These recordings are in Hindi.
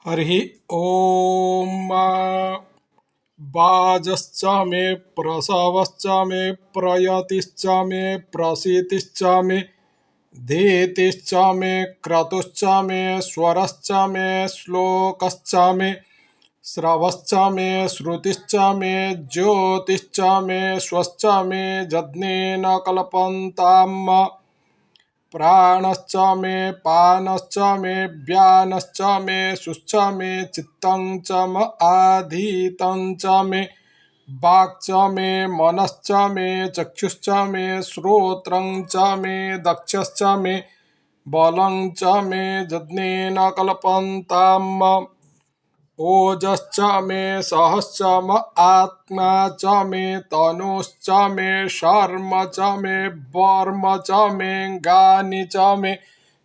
हरि ओम। वाजश्च मे प्रसवश्च मे प्रयतिश्च मे प्रसीतिश्च मे धीतिश्च मे क्रतुश्च मे स्वरश्च मे श्लोकश्च मे श्रवश्च मे श्रुतिश्च मे ज्योतिश्च मे स्वश्च मे जज्ञेन कल्पन्ताम् प्राणश्च मे पानश्च मे व्यानश्च मे शुश्च मे चित्तं च म आधीतं च मे वाक् च मे मनश्च मे चक्षुश्च मे श्रोत्रं च मे दक्षश्च मे बलं च मे यज्ञेन कल्पन्ताम् ओजश्च मे सहश्च म आत्मा च मे तनुश्च मे शर्म च मे वर्म च मे गानि च मे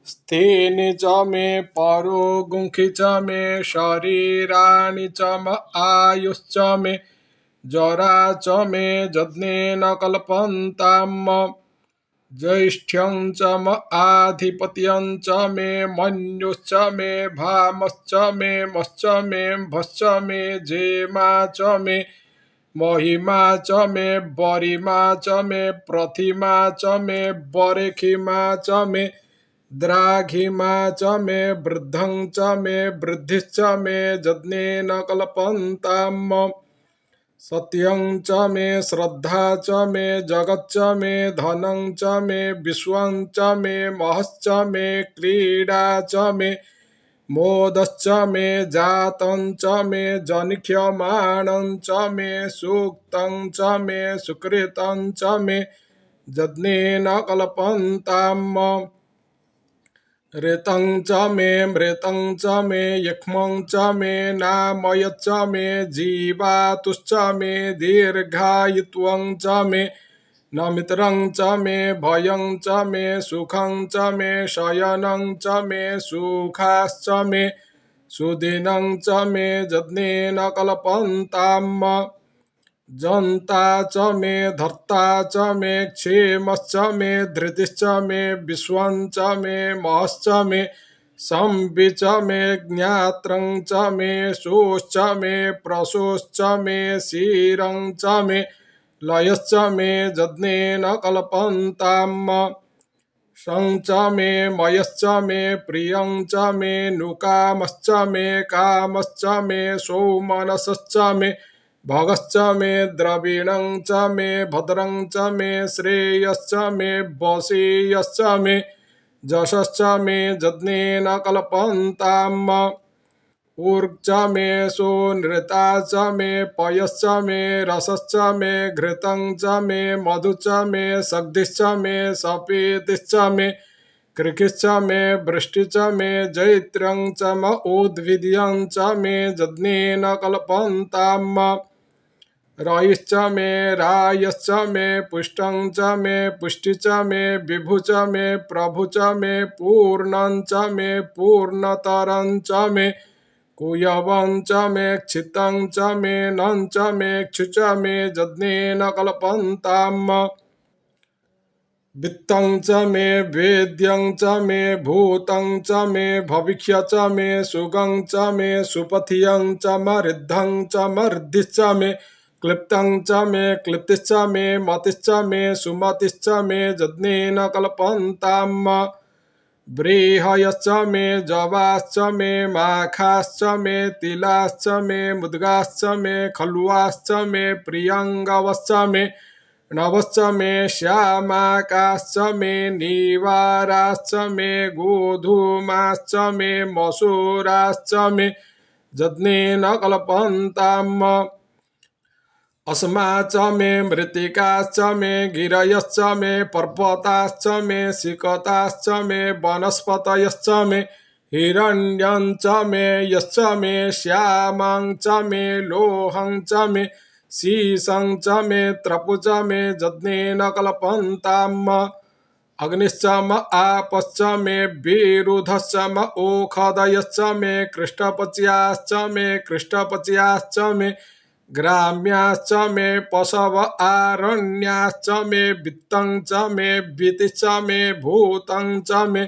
स्थेनि च मे परोगुंखि च मे शरीराणि च म आयुश्च मे जरा च मे यज्ञेन कल्पन्ताम् ज्येष्ठ्यं च म आधिपत्यं च मे मन्युश्च मे भामश्च मे मश्च मे भश्च मे जेमा च मे महिमा च मे वरिमा च मे प्रतिमा च मे वरेखिमा च मे द्राघिमा च मे वृद्धं च मे वृद्धिश्च मे यज्ञेन कल्पन्ताम् सत्यं च मे श्रद्धा च मे जगच्च मे धनं च मे विश्वं च मे महश्च मे क्रीडा च मे मोदश्च मे जातं च मे जनिष्यमाणं च मे सूक्तं च मे सुकृतं च मे यज्ञेन कल्पन्ताम् ऋतं च मे मृतं च मे यक्ष्मं च मे नामयच्च मे जीवातुश्च मे दीर्घायुत्वं च मे नमित्रं च मे भयं च मे सुखं च मे शयनं च मे सुखाश्च मे सुदिनं च मे यज्ञेन कल्पन्ताम् जन्ता च मे धर्ता च मे क्षेमश्च मे धृतिश्च मे विश्वं च मे महश्च मे संविच्च मे ज्ञात्रं च मे शोश्च मे प्रशोश्च मे क्षीरं च मे लयश्च मे यज्ञेन कल्पन्ताम् शं च मे मयश्च मे प्रियं च मे नुकामश्च मे कामश्च मे सौमनसश्च मे भगश्च मे द्रविणं च मे भद्रं च मे श्रेयश्च मे वशीयश्च मे जशश्च मे यज्ञेन कल्पन्ताम् ऊर्च मे सोनृता च मे पयश्च मे रसश्च मे घृतं च मे मधु च मे सग्धिश्च मे सपीतिश्च मे कृकिश्च मे वृष्टि च मे जैत्रं च म उद्भिद्यं च मे यज्ञेन कल्पन्ताम् रयिश्च मे रायश्च मे पुष्टं च मे पुष्टि च मे विभु च मे प्रभु च मे पूर्णं च मे पूर्णतरं च मे कुयवं च मे क्षितं च मे नं च मे क्षु च मे यज्ञेन कल्पन्ताम् वित्तं च मे वेद्यं च मे भूतं च मे भविष्य च मे सुगं च मे सुपथियं च मऋद्धं च मऋद्धिश्च मे क्लिप्तं च मे क्लिप्तिश्च मे मतिश्च मे सुमतिश्च मे यज्ञेन कल्पन्ताम् व्रीहयश्च मे जवाश्च मे माखाश्च मे तिलाश्च मे मुद्गाश्च मे खल्वाश्च मे प्रियङ्गवश्च मे नभश्च मे श्यामाकाश्च मे नीवाराश्च मे गोधूमाश्च मे मसूराश्च मे यज्ञेन कल्पन्ताम् अस्मा च मे मृत्तिकाश्च मे गिरयश्च मे पर्वताश्च मे सिकताश्च मे वनस्पतयश्च मे हिरण्यं च मे यश्च मे श्यामं च मे लोहं च मे शीशं च मे त्रपु च मे यज्ञेन कल्पन्ताम् अग्निश्च म आपश्च मे विरुधश्च म ओषधयश्च मे कृष्टपच्याश्च मे कृष्टपच्याश्च मे ग्राम्याश्च मे पशव आरण्याश्च मे वित्तं च मे वित्तिश्च मे भूतं च मे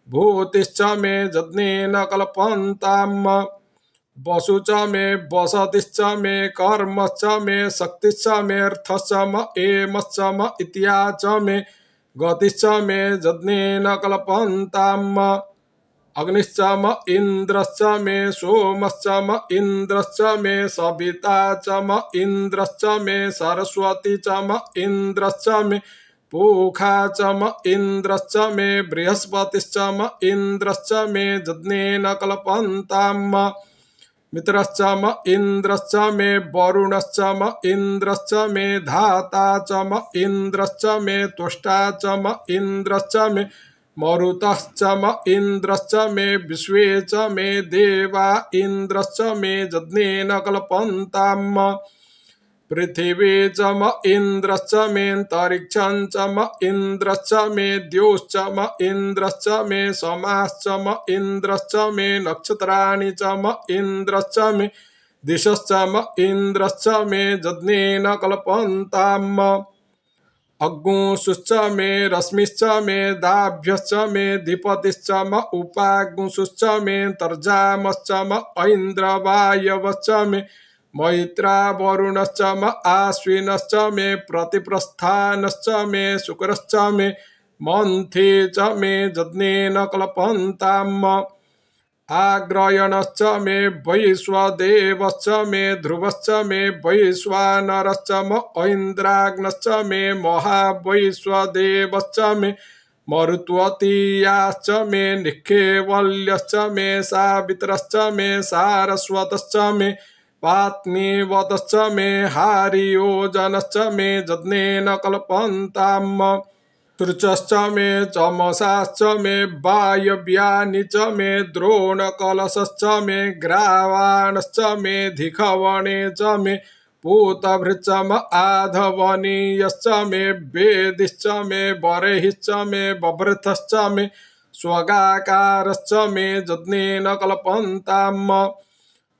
भूतिश्च मे यज्ञेन कल्पन्ताम् वसु च मे वसतिश्च मे कर्मश्च मे शक्तिश्च मे अर्थश्च म एमश्च म इत्या च मे गतिश्च मे यज्ञेन कल्पन्ताम् अग्निश्च म इन्द्रश्च मे सोमश्च म इन्द्रश्च मे सविता च म इन्द्रश्च मे सरस्वती च म इन्द्रश्च मे पूखा च म इन्द्रश्च मे बृहस्पतिश्च म इन्द्रश्च मे यज्ञेन कल्पन्ताम् मित्रश्च म इन्द्रश्च मे वरुणश्च म इन्द्रश्च मे धाता च म इन्द्रश्च मे त्वष्टा च म इन्द्रश्च मे मरुतश्च म इन्द्रश्च मे विश्वे च मे देवा इन्द्रश्च मे यज्ञेन कल्पन्ताम् पृथिवी च म इन्द्रश्च मेऽन्तरिक्षं च म इन्द्रश्च मे द्यौश्च म इन्द्रश्च मे समाश्च म इन्द्रश्च मे नक्षत्राणि च म इन्द्रश्च मे दिशश्च म इन्द्रश्च मे यज्ञेन कल्पन्ताम् अग्निश्च मे रश्मिश्च मे दाभ्यश्च मे धीपतिश्च म उपाग्निश्च मे तर्जामश्च म ऐन्द्रवायवश्च मे मैत्रा वरुणश्च म आश्विनश्च मे प्रतिप्रस्थानश्च मे शुक्रश्च मे मन्थे च मे यज्ञेन कल्पन्ताम् आग्रयणश्च मे वैश्वदेवश्च मे ध्रुवश्च मे वैश्वानरश्च म ऐन्द्राग्नश्च मे महावैश्वदेवश्च मे मरुत्वतीयाश्च मे निखेवल्यश्च मे सावित्रश्च मे सारस्वतश्च मे पात्नीवतश्च मे हारियोजनश्च मे यज्ञेन कल्पन्ताम् शुचश्च मे चमसाश्च मे वायव्यानि च मे द्रोणकलशश्च मे ग्रावाणश्च मे धिखवणे च मे पूतभृच्च म आधवनीयश्च मे वेदिश्च मे बर्हिश्च मे बभृतश्च मे स्वगाकारश्च मे यज्ञेन कल्पन्ताम्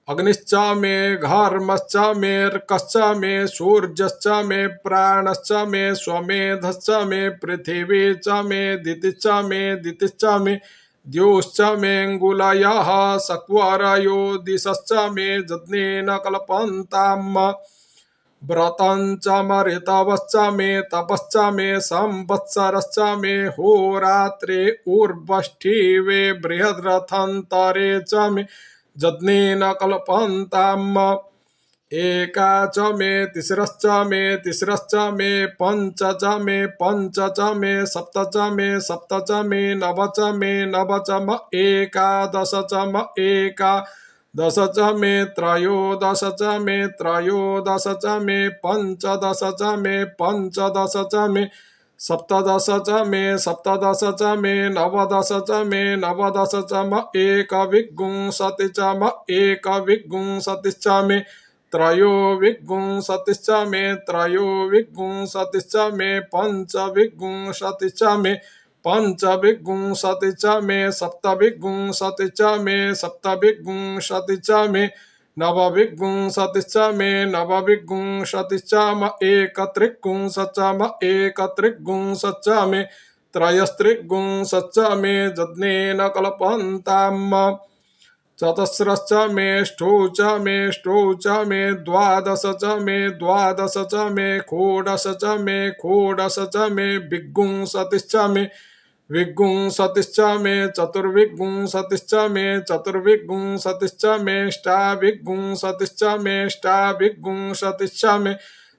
अग्निश्च मे घर्मश्च मेऽर्कश्च मे सूर्यश्च मे प्राणश्च मे स्वमेधश्च मे पृथिवी च मे दितिश्च मे दितिश्च मे द्यौश्च मेऽङ्गुलयः सक्वरयो दिशश्च मे यज्ञेन कल्पन्ताम् व्रतं च मऋतवश्च मे तपश्च मे संवत्सरश्च मे होरात्रे ऊर्वष्ठिवे बृहद्रथन्तरे च मे यज्ञेन कल्पन्ताम् एका च मे तिस्रश्च मे तिस्रश्च मे पञ्च च मे पञ्च च मे सप्त च मे सप्त च मे नव च मे नव च म एकादश च म एकादश च मे त्रयोदश च मे त्रयोदश च मे पञ्चदश च मे पञ्चदश च मे सप्तदश च मे सप्तदश च मे नवदश च मे नवदश च म एकविंशति च म एकविंशतिश्च मे त्रयोविंशतिश्च मे त्रयोविंशतिश्च मे पञ्चविंशतिश्च मे पञ्चविंशतिश्च मे सप्तविंशतिश्च मे सप्तविंशतिश्च मे नवविंशतिश्च मे नवविंशतिश्च म एकत्रिंशच्च म एकत्रिंशच्च मे त्रयस्त्रिंशच्च मे यज्ञेन कल्पन्ताम् चतस्रश्च मे ष्ठौ च मे ष्ठौ च मे द्वादश च मे द्वादश च मे षोडश च मे षोडश च मे विंशतिश्च मे विंशतिश्च मे चतुर्विंशतिश्च मे चतुर्विंशतिश्च मे अष्टाविंशतिश्च मे अष्टाविंशतिश्च मे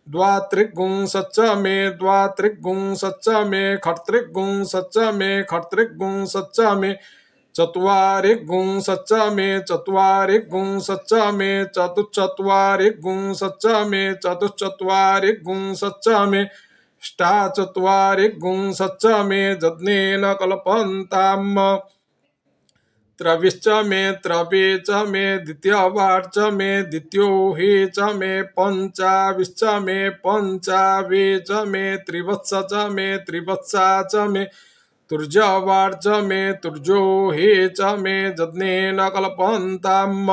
द्वात्रिंशच्च मे द्वात्रिंशच्च मे खट्त्रिंशच्च मे खट्त्रिंशच्च मे चत्वारिंशच्च मे चत्वारिंशच्च मे चतुश्चत्वारिंशच्च मे चतुश्चत्वारिंशच्च मे अष्टाचत्वारिंशच्च मे यज्ञेन कल्पन्ताम् त्रविश्च मे त्रवे च मे द्वितीयवार्च मे द्वितीयोहि च मे पञ्चाविश्च मे पञ्चावे च मे त्रिवत्स च मे त्रिवत्सा च मे तुर्जवार्च मे तुर्जोहि च मे यज्ञेन कल्पन्ताम्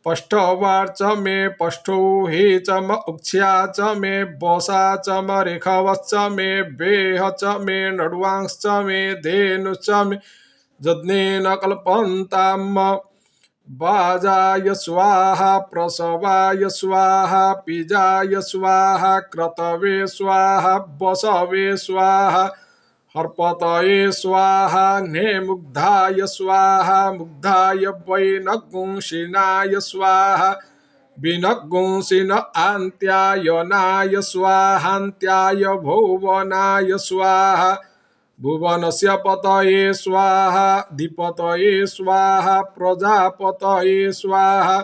पष्ठवार्च मे पष्ठोहि च म उक्ष्या च मे वसा च म ऋखवश्च मे वेह च मे नड्वांश्च मे धेनुश्च मे यज्ञेन कल्पन्ताम् वाजाय स्वाहा प्रसवाय स्वाहा पिजाय स्वाहा क्रतवे स्वाहा वसवे स्वाहा हर्पतये स्वाहा नेमुग्धाय स्वाहा मुग्धाय वैनगुंसिनाय स्वाहा विनगुंसिन आन्त्यायनाय स्वाहान्त्याय भुवनाय स्वाहा भुवनस्य पतये स्वाहा अधिपतये स्वाहा प्रजापतये स्वाहा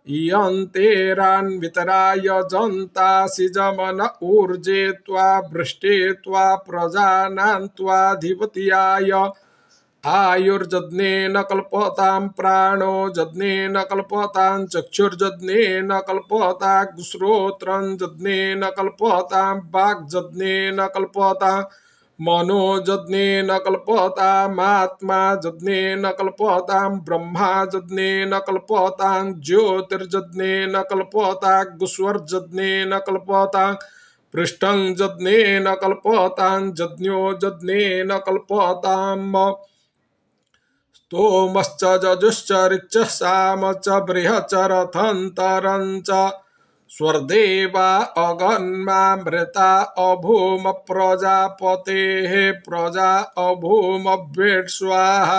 इयन्तेरान्वितराय जन्तासि जमन ऊर्जे त्वा वृष्टे त्वा प्रजानां त्वाधिपत्याय आयुर्जज्ञेन कल्पतां प्राणो जज्ञेन कल्पतां चक्षुर्जज्ञेन कल्पतां श्रोत्रं जज्ञेन कल्पतां वाग्जज्ञेन कल्पतां मनोजज्ञेन कल्पतामात्मा जज्ञेन कल्पतां ब्रह्मा जज्ञेन कल्पतां ज्योतिर्जज्ञेन कल्पतां कल्पतां पृष्ठं जज्ञेन कल्पतां जज्ञो जज्ञेन कल्पताम् स्तोमश्च जजुश्च ऋक्षः साम च बृहच्च रथन्तरं च स्वर्देवा अगन्मामृता अभूम प्रजापतेः प्रजा अभूमव्येट् स्वाहा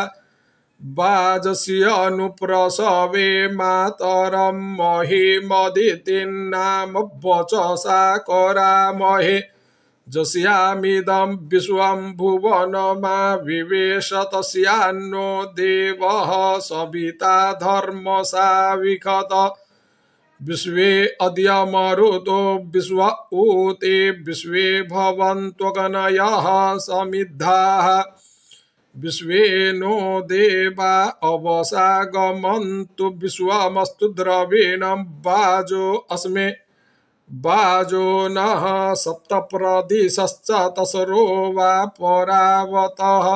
वाजस्य अनुप्रसवे मातरं महीमदितिन्नाम वचसा करामहे जस्यामिदं विश्वं भुवनमाविवेश तस्यान्नो देवः सविता धर्मसाविखत विश्वे अद्य मरुतो विश्व ऊते विश्वे भवन्त्वगनयः समिद्धाः विश्वे नो देवा अवसागमन्तु विश्वमस्तु द्रविणं वाजो अस्मे वाजो नः सप्तप्रदिशश्च तसरो वा परावतः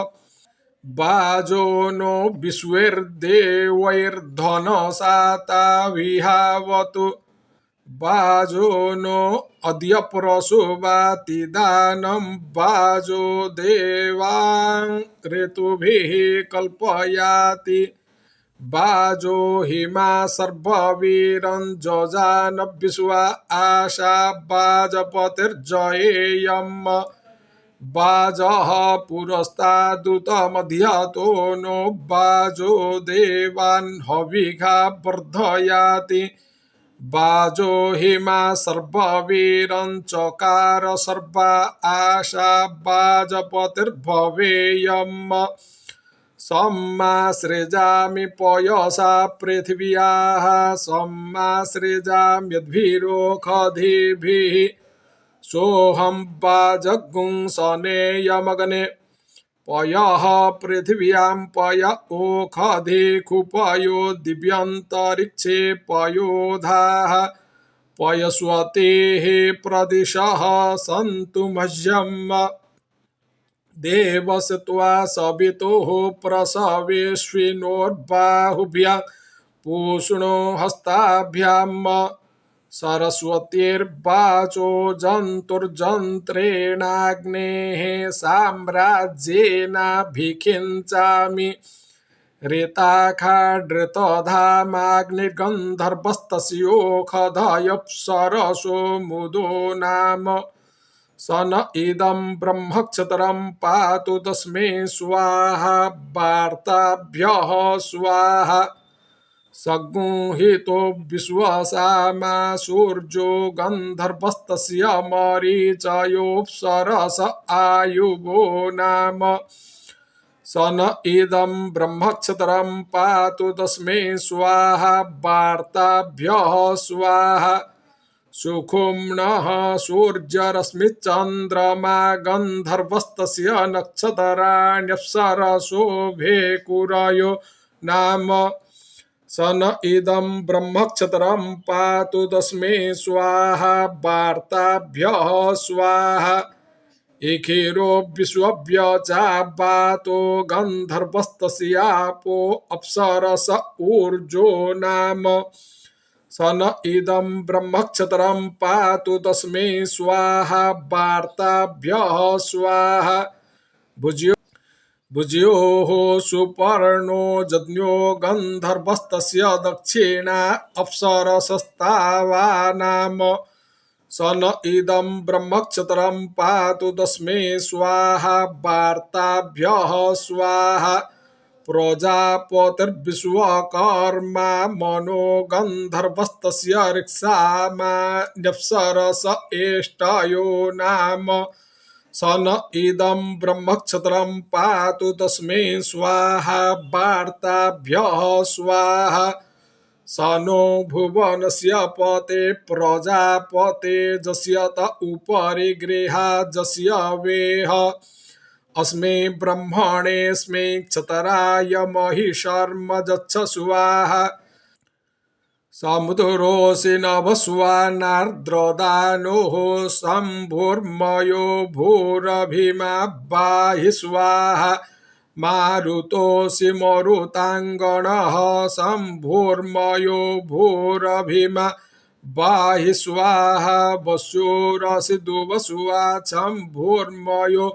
वाजो नो विश्वेर्देवैर्धनसाता विहावतु वाजो नो अद्य प्रसूवातिदानं वाजो देवान् ऋतुभिः कल्पयाति वाजो हिमा सर्ववीरं जजान विश्वा आशा वाजपतिर्जयेयम् वाजः पुरस्तादुतमध्यतो नो वाजो देवान् हविषा वर्धयाति वाजो हिमा सर्ववीरं चकार सर्वा आशा वाजपतिर्भवेयम् सम्मासृजामि पयसा पृथिव्याः सम्मासृजाम्यद्भिरोखधिभिः सोऽहं वाजगुंसनेयमग्ने पयः पृथिव्यां पय ओखधिकुपयो दिव्यन्तरिक्षे पयोधाः पयस्वतेः प्रदिशः सन्तु मह्यम् देवस्त्वा सवितुः प्रसवेश्विनोर्बाहुभ्यां पूष्णो हस्ताभ्याम् सरस्वतीर्वाचो जन्तुर्जन्त्रेणाग्नेः साम्राज्येनाभिषिञ्चामि ऋताखाड्ऋतधामाग्निगन्धर्वस्तस्योखधयप्सरसो मुदो नाम स न इदं ब्रह्मक्षत्रं पातु तस्मै स्वाहा वार्ताभ्यः स्वाहा सगुंहितो विश्वसामा सूर्यो गन्धर्वस्तस्य मरीचयोऽप्सरस आयुवो नाम स न इदं ब्रह्मक्षत्रं पातु तस्मै स्वाहा वार्ताभ्यः स्वाहा सुखुम्नः सूर्यरश्मिचन्द्रमा गन्धर्वस्तस्य नक्षत्राण्यप्सरसो भेकुरयो नाम स न इदं ब्रह्मक्षत्रं पातु तस्मै स्वाहा वार्ताभ्यः स्वाहा इखिरो विश्वव्यचापातो गन्धर्वस्तस्यापो अप्सरस ऊर्जो नाम स न इदं ब्रह्मक्षत्रं पातु तस्मै स्वाहा वार्ताभ्यः स्वाहा भुज्योः सुपर्णो जज्ञो गन्धर्वस्तस्य दक्षिणा अप्सरसस्तावानाम स न इदं ब्रह्मक्षत्रं पातु तस्मै स्वाहा वार्ताभ्यः स्वाहा प्रजापतिर्विश्वकर्मा मनो गन्धर्वस्तस्य ऋक्सामान्यप्सरस एष्टयो नाम स न इदं ब्रह्मक्षत्रं पातु तस्मै स्वाहा वार्ताभ्यः स्वाहा स नो भुवनस्य पते प्रजापते जस्य त उपरि गृहाजस्य वेह अस्मै ब्रह्मणेऽस्मै क्षतराय महिषर्म जच्छ स्वाहा समुद्रोऽसि नभस्वानार्द्रदानोः शम्भुर्मयो भूरभिमा बाहि स्वाहा मारुतोऽसि मरुताङ्गणः शम्भुर्मयो भूरभिमा बाहि स्वाहा वस्योरसि दुवसुआ शम्भुर्मयो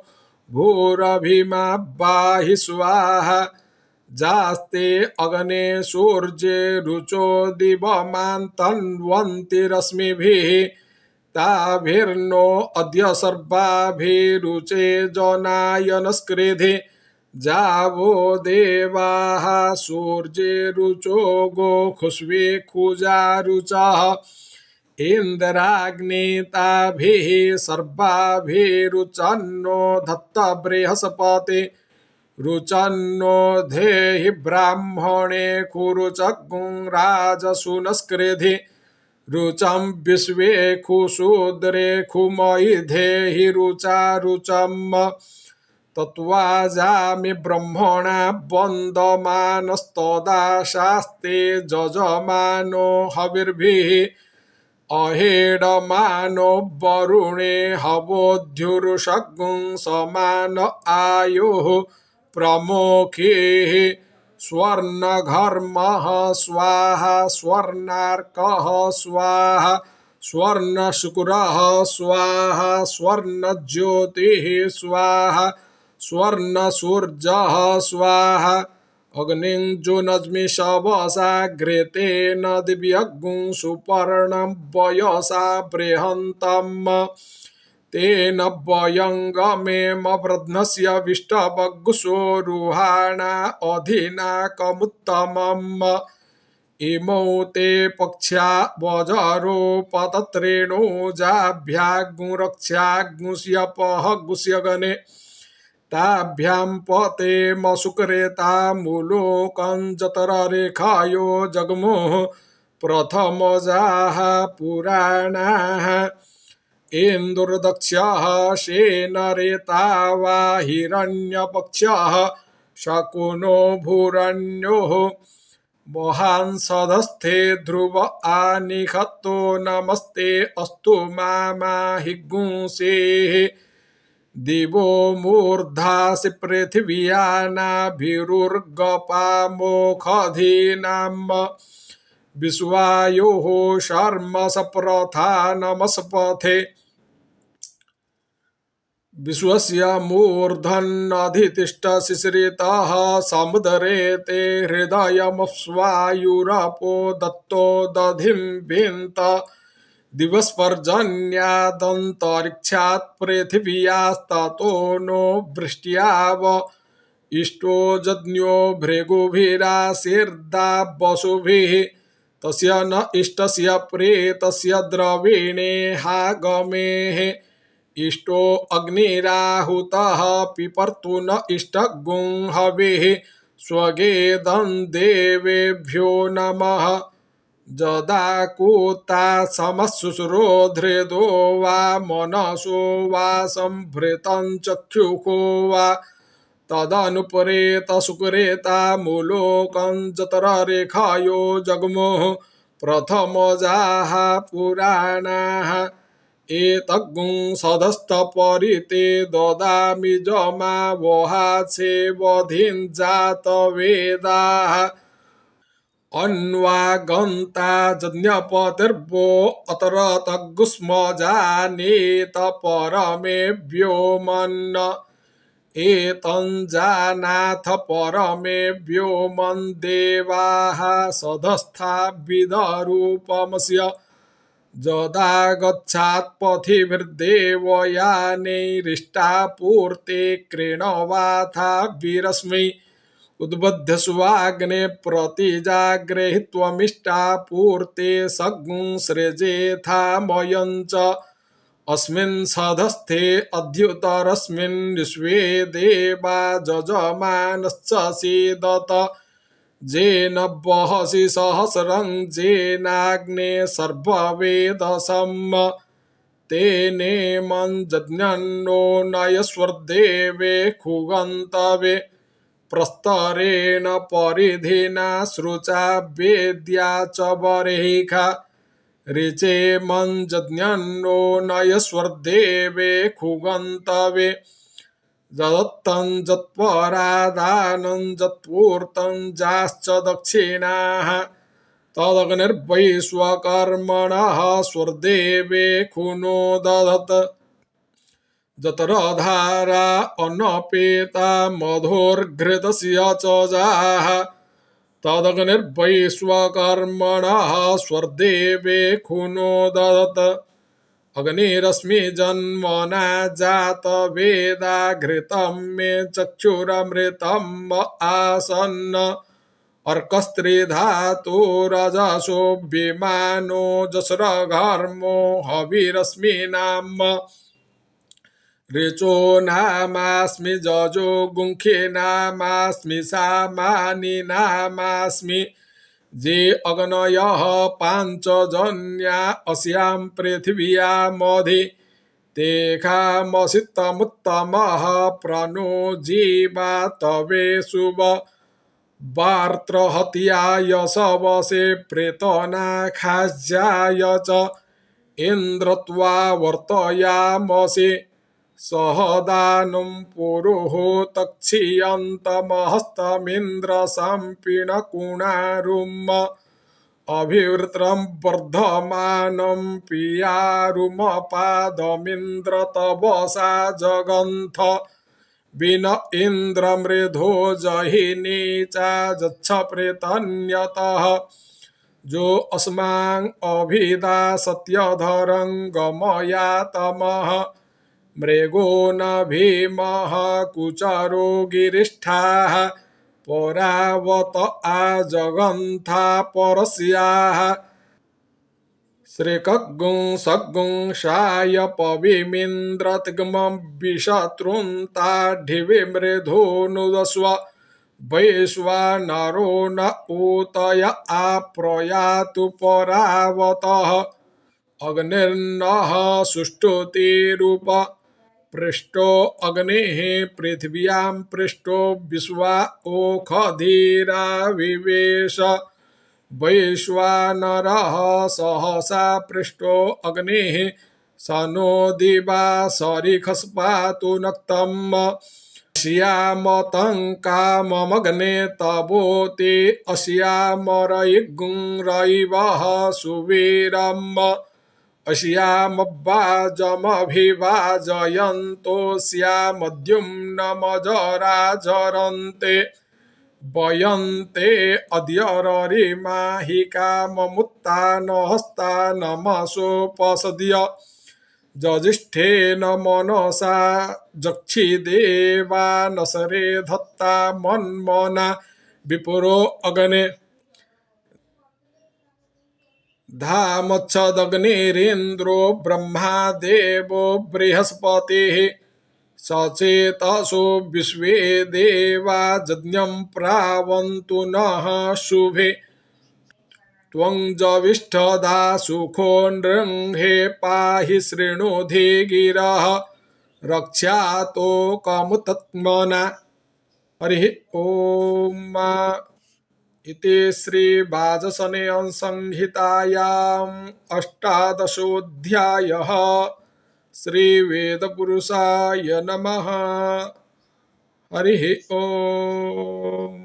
भूरभिमा बाहि स्वाहा जास्ते अग्ने सूर्ये रुचो दिवमान्तन्वन्ति रश्मिभिः ताभिर्नो अद्य सर्वाभिरुचे जनायनस्कृधि जावो देवाः सूर्ये रुचो गोखुष्वे खुजारुचः इन्द्राग्निताभिः सर्वाभिरुचन्नो धत्त बृहस्पति रुचन्नो धेहि ब्राह्मणे कुरुचग्गुं राजसूनस्कृधि रुचं विश्वे खुशूद्रे खुमयि धेहि रुचा रुचम् तत्त्वाजामि ब्रह्मणा वन्दमानस्तदा शास्ते जजमानो हविर्भिः अहेडमानो वरुणे हवोद्युरुषग्गुं समान आयुः प्रमुखिः स्वर्णघर्मः स्वाहा स्वर्णार्कः स्वाहा स्वर्णशुक्रः स्वाहा स्वर्णज्योतिः स्वाहा स्वर्णसूर्यः स्वाहा अग्निं जुनज्मि शवसा घृतेन दिव्यग्गुं सुपर्णं वयसा बृहन्तम् तेन वयङ्गमेम वृध्नस्य विष्टवग्गुषो रुहाणा अधिनाकमुत्तमम् इमौ ते पक्षा वजरोपतत्रेणो जाभ्याग्मुरक्ष्याग्मुष्यपः गुष्यगणे ताभ्यां पते मशुक्रेता मूलोकं जतररेखायो जग्मुः प्रथमजाः पुराणाः इन्दुर्दक्षः शेनरेता वा हिरण्यपक्षः शकुनो भूरण्योः महांसधस्थे ध्रुव आनिखत्तो नमस्ते अस्तु मामाहिगुंसेः दिवो मूर्धासि पृथिव्यानाभिरुर्गपामोखधीनाम् विश्वायोः शर्म सप्रथा नमस्पथे विश्वस्य मूर्धन्नधितिष्ठशिश्रितः समुदरे ते हृदयमप्स्वायुरपो दत्तो दधिं भिन्त दिवस्पर्जन्यादन्तरिक्षात् पृथिव्यास्ततो नो वृष्ट्याव इष्टो जज्ञो भृगुभिराशीर्दा वसुभिः तस्य न इष्टस्य प्रेतस्य द्रविणे हागमेः इष्टो अग्निराहुतः पिपर्तु न इष्टगुं हविः स्वगेदं देवेभ्यो नमः जदाकूता समशुश्रो धृदो वा मनसो वा संभृतं चक्षुषो वा तदनुपरेतसुकरेता मूलोकं जतररेखायो जग्मुः प्रथमजाः पुराणाः एतग्गुं सदस्तपरिते ददामि जमा वहासे वधिं जातवेदाः अन्वागन्ता जज्ञपतिर्वो अतरतग्गुस्म जानीत परमे व्योमन् एतञ्जानाथ परमे व्योमन् देवाः सधस्था विदरूपमस्य यदा गच्छात् पथिभिर्देवयानैरिष्टापूर्ते कृणवाथा विरश्मि उद्बध्य सुवाग्ने प्रतिजागृहीत्वमिष्टापूर्ते सृजेथामयं च अस्मिन् सधस्थे अद्युतरस्मिन् विश्वे देवा जजमानश्च सीदत जेन वहसि सहस्रं जेनाग्ने सर्ववेदसम् तेनेमं जज्ञन्नो नयस्वर्देवे खुगन्तवे प्रस्तरेण परिधिना श्रुचा वेद्या च बर्हिखा ऋचेमं जज्ञन्नो नयस्वर्देवे खुगन्तवे जदत्तं जत्परादानं जत्पूर्तं जाश्च दक्षिणाः तदग्निर्वैश्वकर्मणः स्वर्देवे खुनो दधत् जतरधारा अनपेता मधुर्घृतस्य च जाः तदग्निर्वैश्वकर्मणः स्वर्देवे खुनो दधत् अग्निरश्मिजन्मना जात वेदा घृतं मे चक्षुरमृतम् आसन्न अर्कस्त्रिधातुरजसो विमानो जस्रघर्मो हविरश्मिनाम् ऋचो नामास्मि जजो गुंखे नामास्मि सामानि नामास्मि जे अग्नयः पाञ्चजन्या अस्यां पृथिव्यामधि तेषामसितमुत्तमः प्रणो जीवा तवे शुभ वार्त्रहत्याय शवसे प्रेतनाखास्याय च इन्द्रत्वा वर्तयामसि सहदानं पुरुहूतक्षियन्तमहस्तमिन्द्रसंपिणकुणारुम् अभिवृत्रं वर्धमानं पियारुमपादमिन्द्रतवसा जगन्थ विन इन्द्रमृधो जहिनी चा जच्छ प्रेतन्यतः जो अस्मां अभिदा सत्यधरं गमयातमः मृगो न भीमः कुचरो गिरिष्ठाः परावत आजगन्था परस्याः श्रीकग्गुं सग्गुं शायपविमिन्द्रतिग्मं विशत्रुं ताढ्यविमृधो नुदस्व वैश्वानरो न ऊतय आप्रयातु परावतः अग्निर्नः सुष्टुतिरूप पृष्ठो अग्निः पृथिव्यां पृष्ठो विश्वा ओषधीरा विवेश वैश्वानरः सहसा पृष्ठो अग्निः स नो दिवा सरिखस्पातु नक्तम् अस्यामतं काममग्ने तवोति अस्यामरयिगुं रयिवः सुवीरम् अस्यामब्बाजमभिवाजयन्तोऽस्यामद्युम्नमजराजरन्ते वयन्ते अद्य ररिमाहिकाममुत्तानहस्तानमसोपसद्य जजिष्ठेन मनसा जक्षिदेवानसरे धत्ता मन्मना विपुरो अग्ने धामच्छदग्निरिन्द्रो ब्रह्मा देवो बृहस्पतिः सचेतसो विश्वे देवा यज्ञं प्रावन्तु नः शुभे त्वं जविष्ठदा सुखो नृंहे पाहि शृणुधि गिरः रक्षातो कमुत्तमना हरिः ओम इति श्रीवाजसनेयसंहितायाम् अष्टादशोऽध्यायः श्रीवेदपुरुषाय नमः हरिः ओम।